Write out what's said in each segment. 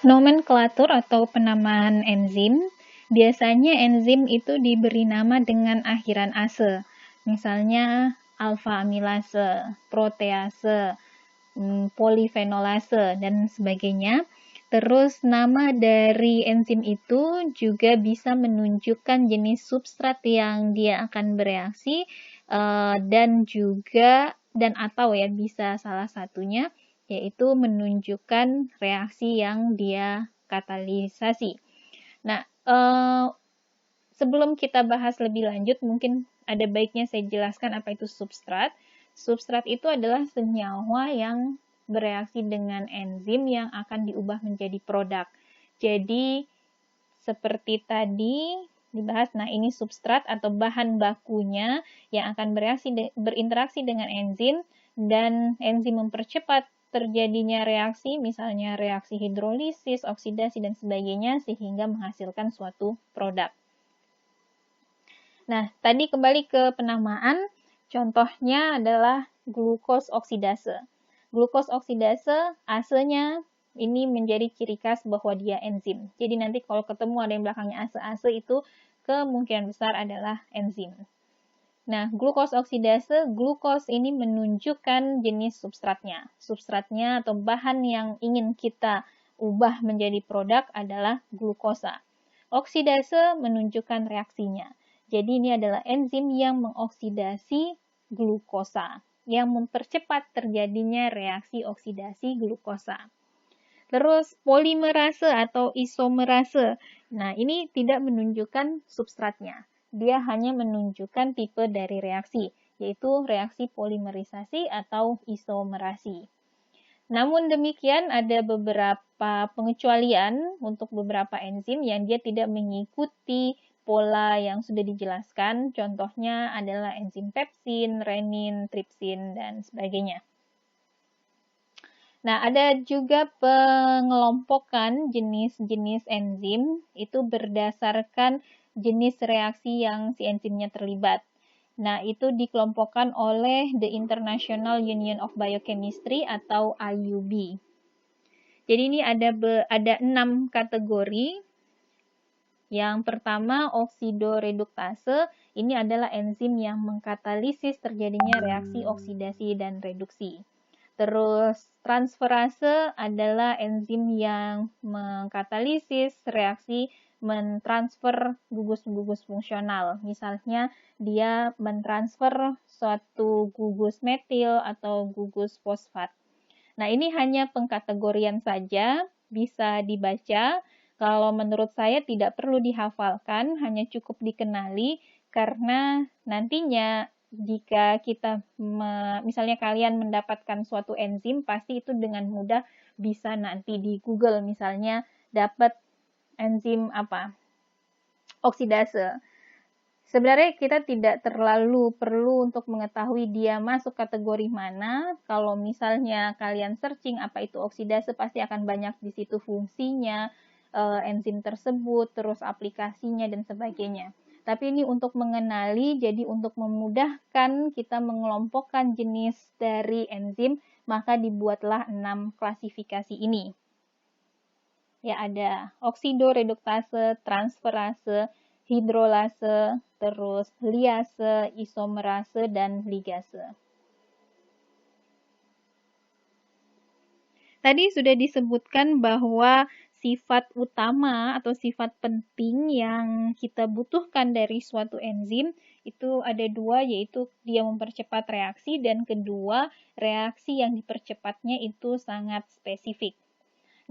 Nomenklatur atau penamaan enzim, biasanya enzim itu diberi nama dengan akhiran ase. Misalnya alfa amilase, protease, polifenolase, dan sebagainya. Terus nama dari enzim itu juga bisa menunjukkan jenis substrat yang dia akan bereaksi, dan atau bisa salah satunya yaitu menunjukkan reaksi yang dia katalisasi. Nah, sebelum kita bahas lebih lanjut, mungkin ada baiknya saya jelaskan apa itu substrat. Substrat itu adalah senyawa yang bereaksi dengan enzim yang akan diubah menjadi produk. Jadi, seperti tadi dibahas, nah ini substrat atau bahan bakunya yang akan berinteraksi dengan enzim, dan enzim mempercepat terjadinya reaksi, misalnya reaksi hidrolisis, oksidasi, dan sebagainya, sehingga menghasilkan suatu produk. Nah, tadi kembali ke penamaan, contohnya adalah glukos oksidase. Glukos oksidase, asenya ini menjadi ciri khas bahwa dia enzim. Jadi nanti kalau ketemu ada yang belakangnya ase-ase, itu kemungkinan besar adalah enzim. Nah, glukos oksidase, glukos ini menunjukkan jenis substratnya. Substratnya atau bahan yang ingin kita ubah menjadi produk adalah glukosa. Oksidase menunjukkan reaksinya. Jadi ini adalah enzim yang mengoksidasi glukosa, yang mempercepat terjadinya reaksi oksidasi glukosa. Terus polimerase atau isomerase. Nah, ini tidak menunjukkan substratnya. Dia hanya menunjukkan tipe dari reaksi, yaitu reaksi polimerisasi atau isomerasi. Namun demikian, ada beberapa pengecualian untuk beberapa enzim yang dia tidak mengikuti pola yang sudah dijelaskan. Contohnya adalah enzim pepsin, renin, tripsin, dan sebagainya. Nah, ada juga pengelompokan jenis-jenis enzim itu berdasarkan jenis reaksi yang si enzimnya terlibat. Nah, itu dikelompokkan oleh The International Union of Biochemistry atau IUB. Jadi ini ada 6 kategori. Yang pertama, oksidoreduktase. Ini adalah enzim yang mengkatalisis terjadinya reaksi oksidasi dan reduksi. Terus transferase adalah enzim yang mengkatalisis reaksi mentransfer gugus-gugus fungsional. Misalnya dia mentransfer suatu gugus metil atau gugus fosfat. Nah, ini hanya pengkategorian saja, bisa dibaca. Kalau menurut saya tidak perlu dihafalkan, hanya cukup dikenali, karena nantinya jika kita misalnya kalian mendapatkan suatu enzim, pasti itu dengan mudah bisa nanti di Google misalnya dapat enzim oksidase. Sebenarnya kita tidak terlalu perlu untuk mengetahui dia masuk kategori mana. Kalau misalnya kalian searching apa itu oksidase, pasti akan banyak di situ fungsinya, enzim tersebut, terus aplikasinya, dan sebagainya. Tapi ini untuk mengenali, jadi untuk memudahkan kita mengelompokkan jenis dari enzim, maka dibuatlah 6 klasifikasi ini. Ya, ada oksidoreduktase, transferase, hidrolase, terus liase, isomerase, dan ligase. Tadi sudah disebutkan bahwa sifat utama atau sifat penting yang kita butuhkan dari suatu enzim itu ada 2, yaitu dia mempercepat reaksi, dan kedua, reaksi yang dipercepatnya itu sangat spesifik.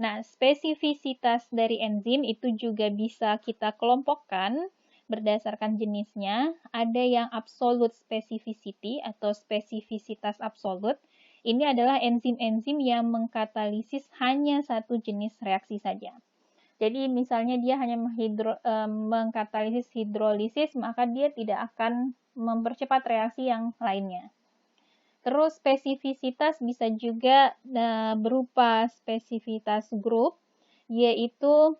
Nah, spesifisitas dari enzim itu juga bisa kita kelompokkan berdasarkan jenisnya. Ada yang absolute specificity atau spesifisitas absolut. Ini adalah enzim-enzim yang mengkatalisis hanya satu jenis reaksi saja. Jadi misalnya dia hanya mengkatalisis hidrolisis, maka dia tidak akan mempercepat reaksi yang lainnya. Terus spesifisitas bisa juga berupa spesifitas grup, yaitu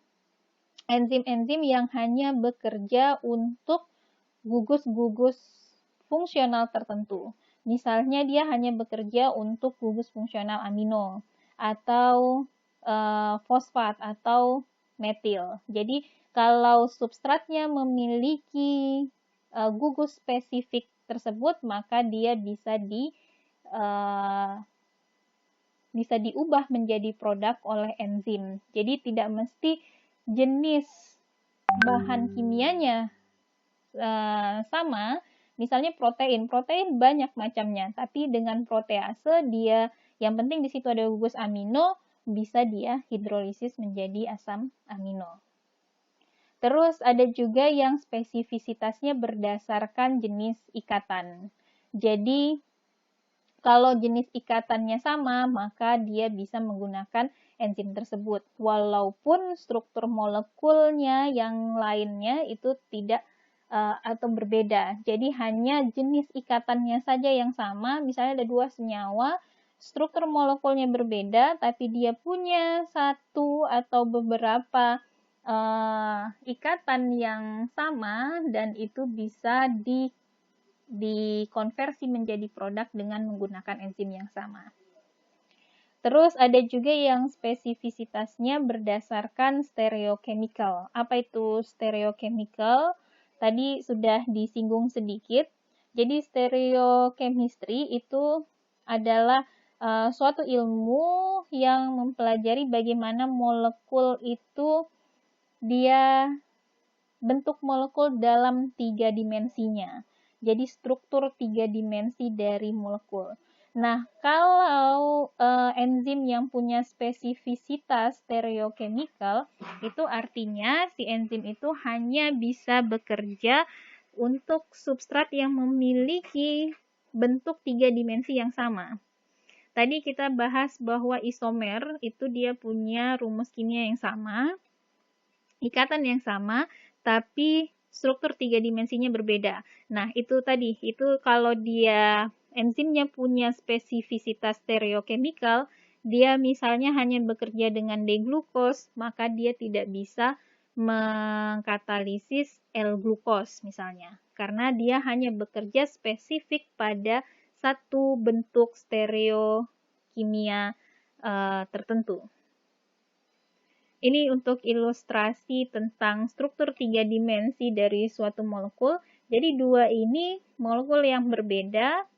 enzim-enzim yang hanya bekerja untuk gugus-gugus fungsional tertentu. Misalnya dia hanya bekerja untuk gugus fungsional amino, atau fosfat atau metil. Jadi kalau substratnya memiliki gugus spesifik tersebut, maka dia bisa diubah menjadi produk oleh enzim. Jadi tidak mesti jenis bahan kimianya sama. Misalnya protein banyak macamnya, tapi dengan protease dia yang penting di situ ada gugus amino, bisa dia hidrolisis menjadi asam amino. Terus ada juga yang spesifisitasnya berdasarkan jenis ikatan. Jadi kalau jenis ikatannya sama, maka dia bisa menggunakan enzim tersebut. Walaupun struktur molekulnya yang lainnya itu tidak atau berbeda. Jadi hanya jenis ikatannya saja yang sama. Misalnya ada 2 senyawa, struktur molekulnya berbeda, tapi dia punya satu atau beberapa ikatan yang sama dan itu bisa dikonversi menjadi produk dengan menggunakan enzim yang sama. Terus ada juga yang spesifisitasnya berdasarkan stereochemical. Apa itu stereochemical? Tadi sudah disinggung sedikit. Jadi stereochemistry itu adalah suatu ilmu yang mempelajari bagaimana molekul itu dia bentuk molekul dalam 3 dimensinya. Jadi struktur 3 dimensi dari molekul. Nah, kalau enzim yang punya spesifisitas stereochemical, itu artinya si enzim itu hanya bisa bekerja untuk substrat yang memiliki bentuk 3 dimensi yang sama. Tadi kita bahas bahwa isomer itu dia punya rumus kimia yang sama, ikatan yang sama, tapi struktur 3 dimensinya berbeda. Nah, itu tadi, itu kalau dia enzimnya punya spesifisitas stereochemical, dia misalnya hanya bekerja dengan D-glukos, maka dia tidak bisa mengkatalisis L-glukos misalnya. Karena dia hanya bekerja spesifik pada satu bentuk stereokimia tertentu. Ini untuk ilustrasi tentang struktur 3 dimensi dari suatu molekul. Jadi 2 ini molekul yang berbeda,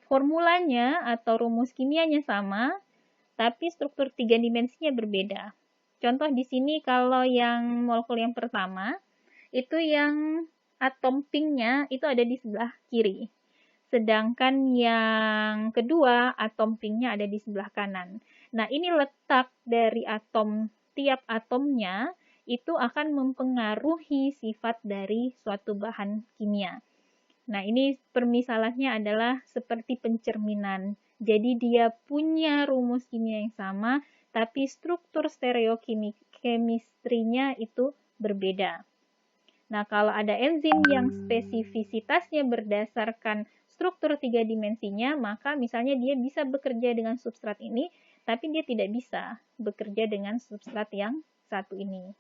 formulanya atau rumus kimianya sama, tapi struktur 3 dimensinya berbeda. Contoh di sini kalau yang molekul yang pertama, itu yang atom pinknya itu ada di sebelah kiri. Sedangkan yang kedua, atom pinknya ada di sebelah kanan. Nah, ini letak dari tiap atomnya itu akan mempengaruhi sifat dari suatu bahan kimia. Nah, ini permisalannya adalah seperti pencerminan. Jadi dia punya rumus kimia yang sama, tapi struktur stereochemistry-nya itu berbeda. Nah, kalau ada enzim yang spesifisitasnya berdasarkan struktur 3 dimensinya, maka misalnya dia bisa bekerja dengan substrat ini, tapi dia tidak bisa bekerja dengan substrat yang satu ini.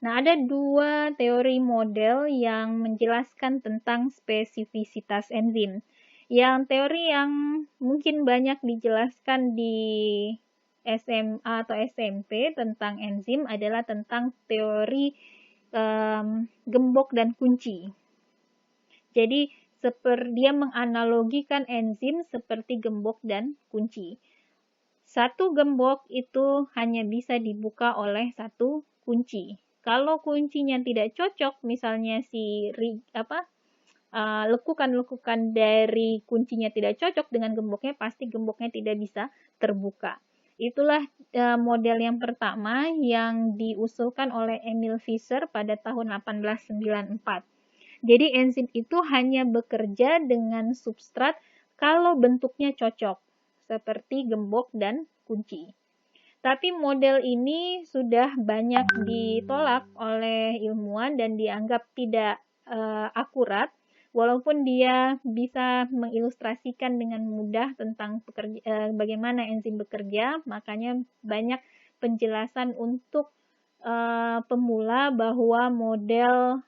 Nah, ada 2 teori model yang menjelaskan tentang spesifisitas enzim. Yang teori yang mungkin banyak dijelaskan di SMA atau SMP tentang enzim adalah tentang teori gembok dan kunci. Jadi dia menganalogikan enzim seperti gembok dan kunci. Satu gembok itu hanya bisa dibuka oleh satu kunci. Kalau kuncinya tidak cocok, misalnya lekukan-lekukan dari kuncinya tidak cocok dengan gemboknya, pasti gemboknya tidak bisa terbuka. Itulah model yang pertama yang diusulkan oleh Emil Fischer pada tahun 1894. Jadi enzim itu hanya bekerja dengan substrat kalau bentuknya cocok, seperti gembok dan kunci. Tapi model ini sudah banyak ditolak oleh ilmuwan dan dianggap tidak akurat, walaupun dia bisa mengilustrasikan dengan mudah tentang bagaimana enzim bekerja, makanya banyak penjelasan untuk pemula bahwa model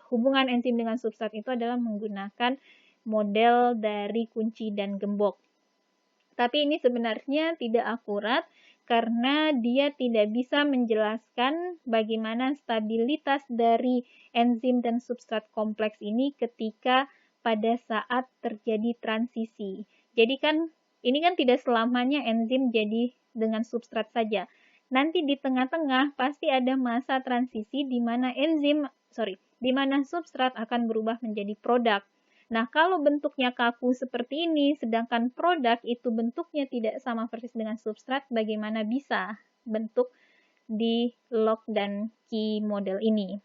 hubungan enzim dengan substrat itu adalah menggunakan model dari kunci dan gembok. Tapi ini sebenarnya tidak akurat karena dia tidak bisa menjelaskan bagaimana stabilitas dari enzim dan substrat kompleks ini ketika pada saat terjadi transisi. Jadi kan ini kan tidak selamanya enzim jadi dengan substrat saja. Nanti di tengah-tengah pasti ada masa transisi di mana di mana substrat akan berubah menjadi produk. Nah, kalau bentuknya kaku seperti ini, sedangkan produk itu bentuknya tidak sama persis dengan substrat, bagaimana bisa bentuk di lock dan key model ini?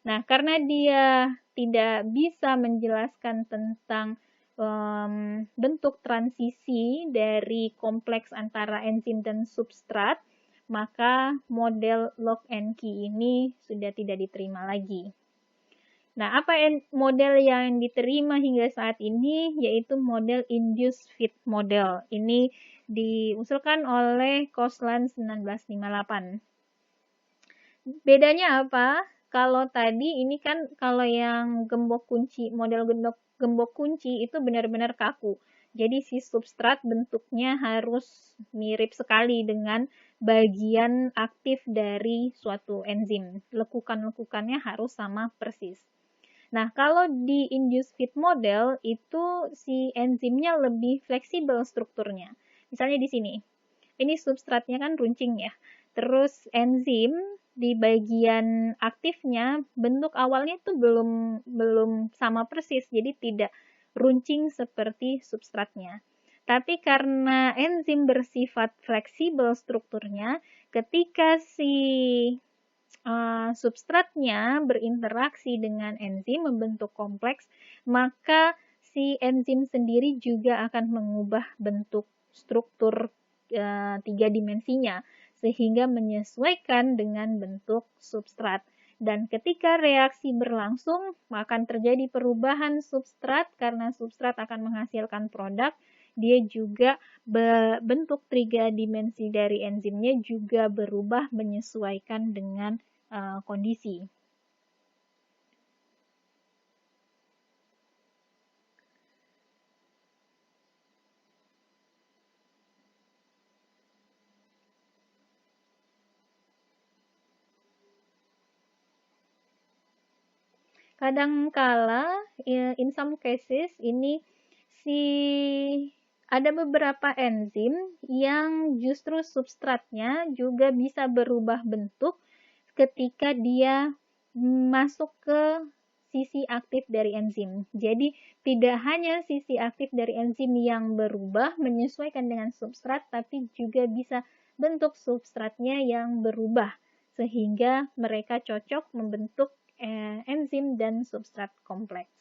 Nah, karena dia tidak bisa menjelaskan tentang bentuk transisi dari kompleks antara enzim dan substrat, maka model lock and key ini sudah tidak diterima lagi. Nah, apa model yang diterima hingga saat ini, yaitu model induced fit model. Ini diusulkan oleh Koslan 1958. Bedanya apa? Kalau tadi ini kan kalau yang model gembok kunci itu benar-benar kaku. Jadi si substrat bentuknya harus mirip sekali dengan bagian aktif dari suatu enzim. Lekukan-lekukannya harus sama persis. Nah, kalau di induced fit model itu si enzimnya lebih fleksibel strukturnya. Misalnya di sini. Ini substratnya kan runcing ya. Terus enzim di bagian aktifnya bentuk awalnya itu belum sama persis. Jadi tidak runcing seperti substratnya. Tapi karena enzim bersifat fleksibel strukturnya, ketika si substratnya berinteraksi dengan enzim membentuk kompleks, maka si enzim sendiri juga akan mengubah bentuk struktur 3 dimensinya sehingga menyesuaikan dengan bentuk substrat. Dan ketika reaksi berlangsung, akan terjadi perubahan substrat karena substrat akan menghasilkan produk. Dia juga bentuk 3 dimensi dari enzimnya juga berubah menyesuaikan dengan kondisi. Kadangkala, in some cases, ini ada beberapa enzim yang justru substratnya juga bisa berubah bentuk ketika dia masuk ke sisi aktif dari enzim. Jadi, tidak hanya sisi aktif dari enzim yang berubah menyesuaikan dengan substrat, tapi juga bisa bentuk substratnya yang berubah, sehingga mereka cocok membentuk enzim dan substrat kompleks.